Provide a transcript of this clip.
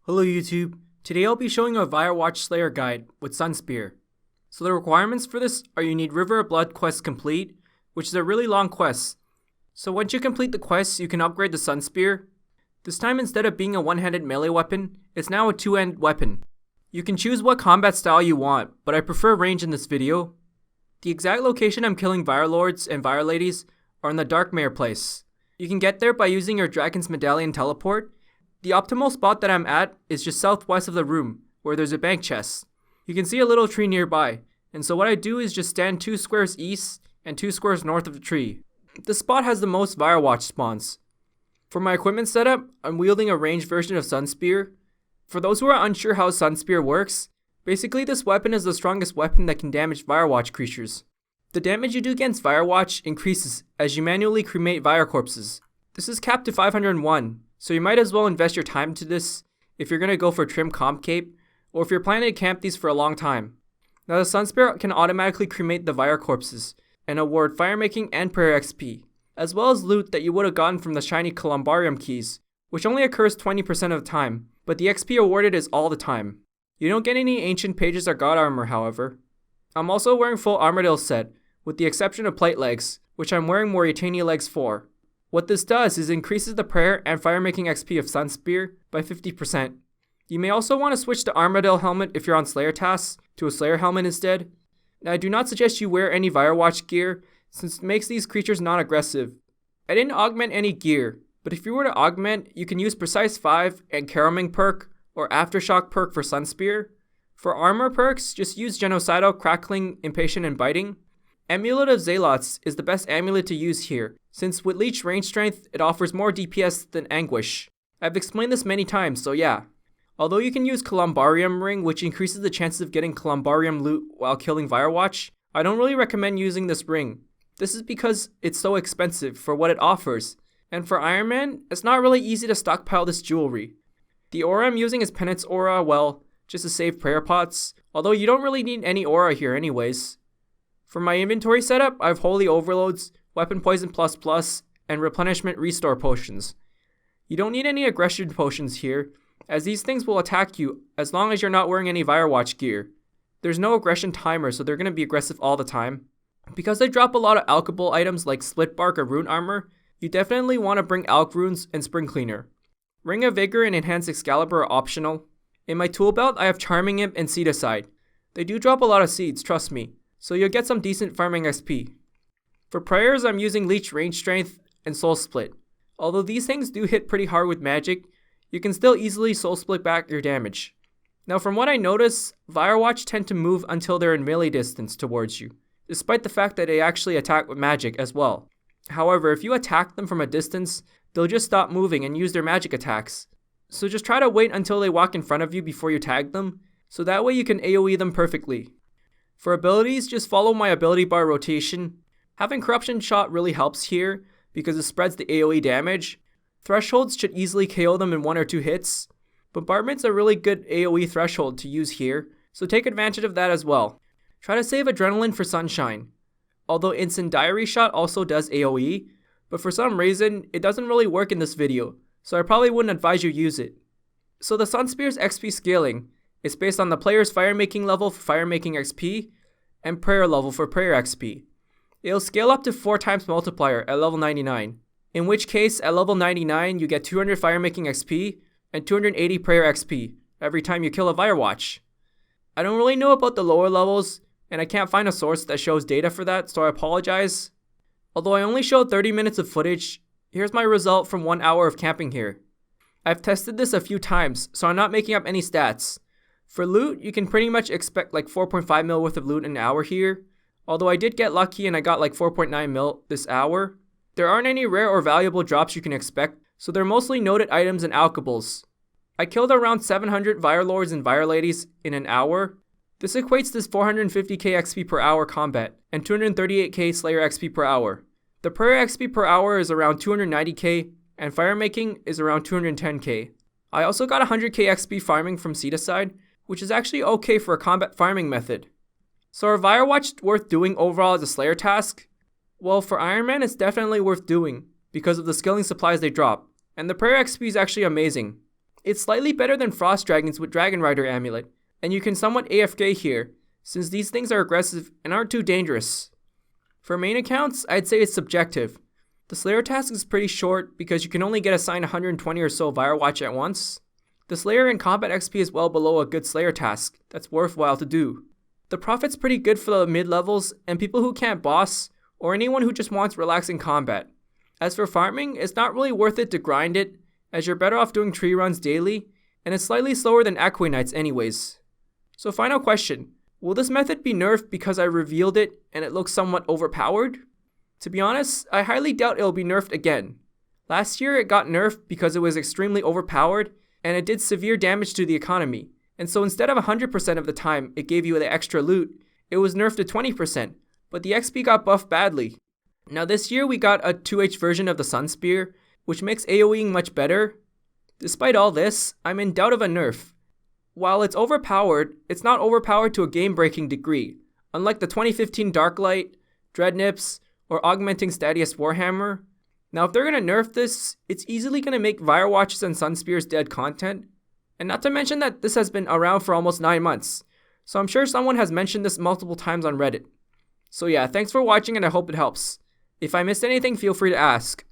Hello YouTube, today I'll be showing a Vyrewatch Slayer guide with Sunspear. So the requirements for this are you need River of Blood quest complete, which is a really long quest. So once you complete the quest, you can upgrade the Sunspear. This time instead of being a one-handed melee weapon, it's now a two-handed weapon. You can choose what combat style you want, but I prefer range in this video. The exact location I'm killing Vyrelords and Vyreladies are in the Darkmare place. You can get there by using your Dragon's Medallion teleport. The optimal spot that I'm at is just southwest of the room, where there's a bank chest. You can see a little tree nearby, and so what I do is just stand 2 squares east and 2 squares north of the tree. This spot has the most Vyrewatch spawns. For my equipment setup, I'm wielding a ranged version of Sunspear. For those who are unsure how Sunspear works, basically this weapon is the strongest weapon that can damage Vyrewatch creatures. The damage you do against Vyrewatch increases as you manually cremate Vyre corpses. This is capped to 501. So you might as well invest your time into this if you're going to go for trim comp cape, or if you're planning to camp these for a long time. Now the Sunspear can automatically cremate the Vyre corpses, and award firemaking and prayer XP, as well as loot that you would have gotten from the shiny Columbarium keys, which only occurs 20% of the time, but the XP awarded is all the time. You don't get any ancient pages or god armor however. I'm also wearing full Armadillo set, with the exception of plate legs, which I'm wearing Mauritania legs for. What this does is increases the prayer and firemaking XP of Sunspear by 50%. You may also want to switch the Armadillo helmet if you're on Slayer tasks to a Slayer helmet instead. Now I do not suggest you wear any Vyrewatch gear since it makes these creatures non-aggressive. I didn't augment any gear, but if you were to augment, you can use Precise 5 and Caroming perk or Aftershock perk for Sunspear. For armor perks, just use Genocidal, Crackling, Impatient, and Biting. Amulet of Zealots is the best amulet to use here, since with Leech range strength, it offers more DPS than Anguish. I've explained this many times, so yeah. Although you can use Columbarium Ring, which increases the chances of getting Columbarium loot while killing Vyrewatch, I don't really recommend using this ring. This is because it's so expensive for what it offers, and for ironmen, it's not really easy to stockpile this jewelry. The aura I'm using is Penance Aura, well, just to save prayer pots, although you don't really need any aura here anyways. For my inventory setup, I have Holy Overloads, Weapon Poison ++, and Replenishment Restore potions. You don't need any aggression potions here, as these things will attack you as long as you're not wearing any Vyrewatch gear. There's no aggression timer, so they're going to be aggressive all the time. Because they drop a lot of alchable items like Split Bark or Rune Armor, you definitely want to bring Alch Runes and Spring Cleaner. Ring of Vigor and Enhanced Excalibur are optional. In my tool belt, I have Charming Imp and Seedicide. They do drop a lot of seeds, trust me, so you'll get some decent farming XP. For prayers, I'm using Leech Range Strength and Soul Split. Although these things do hit pretty hard with magic, you can still easily Soul Split back your damage. Now from what I notice, Vyrewatch tend to move until they're in melee distance towards you, despite the fact that they actually attack with magic as well. However, if you attack them from a distance, they'll just stop moving and use their magic attacks. So just try to wait until they walk in front of you before you tag them, so that way you can AoE them perfectly. For abilities, just follow my ability bar rotation. Having Corruption Shot really helps here because it spreads the AoE damage. Thresholds should easily KO them in 1 or 2 hits. Bombardment's a really good AoE threshold to use here, so take advantage of that as well. Try to save Adrenaline for Sunshine. Although Incendiary Shot also does AoE, but for some reason, it doesn't really work in this video, so I probably wouldn't advise you use it. So the Sunspears XP scaling is based on the player's firemaking level for firemaking XP, and prayer level for prayer XP. It'll scale up to 4 times multiplier at level 99, in which case at level 99 you get 200 firemaking XP and 280 prayer XP every time you kill a Vyrewatch. I don't really know about the lower levels, and I can't find a source that shows data for that, so I apologize. Although I only showed 30 minutes of footage, here's my result from 1 hour of camping here. I've tested this a few times, so I'm not making up any stats. For loot, you can pretty much expect like 4.5 mil worth of loot in an hour here, although I did get lucky and I got like 4.9 mil this hour. There aren't any rare or valuable drops you can expect, so they're mostly noted items and alchables. I killed around 700 Vyrelords and Vyreladies in an hour. This equates to 450k XP per hour combat and 238k Slayer XP per hour. The prayer XP per hour is around 290k and firemaking is around 210k. I also got 100k XP farming from Seedicide, which is actually okay for a combat farming method. So are Vyrewatch worth doing overall as a Slayer task? Well, for ironmen it's definitely worth doing because of the skilling supplies they drop, and the prayer XP is actually amazing. It's slightly better than Frost Dragons with Dragon Rider Amulet, and you can somewhat AFK here, since these things are aggressive and aren't too dangerous. For main accounts, I'd say it's subjective. The Slayer task is pretty short because you can only get assigned 120 or so Vyrewatch at once. The Slayer in combat XP is well below a good Slayer task that's worthwhile to do. The Prophet's pretty good for the mid levels and people who can't boss, or anyone who just wants relaxing combat. As for farming, it's not really worth it to grind it, as you're better off doing tree runs daily, and it's slightly slower than Aquanites anyways. So final question, will this method be nerfed because I revealed it and it looks somewhat overpowered? To be honest, I highly doubt it'll be nerfed again. Last year it got nerfed because it was extremely overpowered and it did severe damage to the economy, and so instead of 100% of the time it gave you the extra loot, it was nerfed to 20%, but the XP got buffed badly. Now this year we got a 2H version of the Sunspear, which makes AoEing much better. Despite all this, I'm in doubt of a nerf. While it's overpowered, it's not overpowered to a game-breaking degree, unlike the 2015 Darklight, Dreadnips, or Augmenting Stadius Warhammer. Now if they're gonna nerf this, it's easily gonna make Vyrewatches and Sunspears dead content, and not to mention that this has been around for almost 9 months, so I'm sure someone has mentioned this multiple times on Reddit. So yeah, thanks for watching and I hope it helps. If I missed anything, feel free to ask.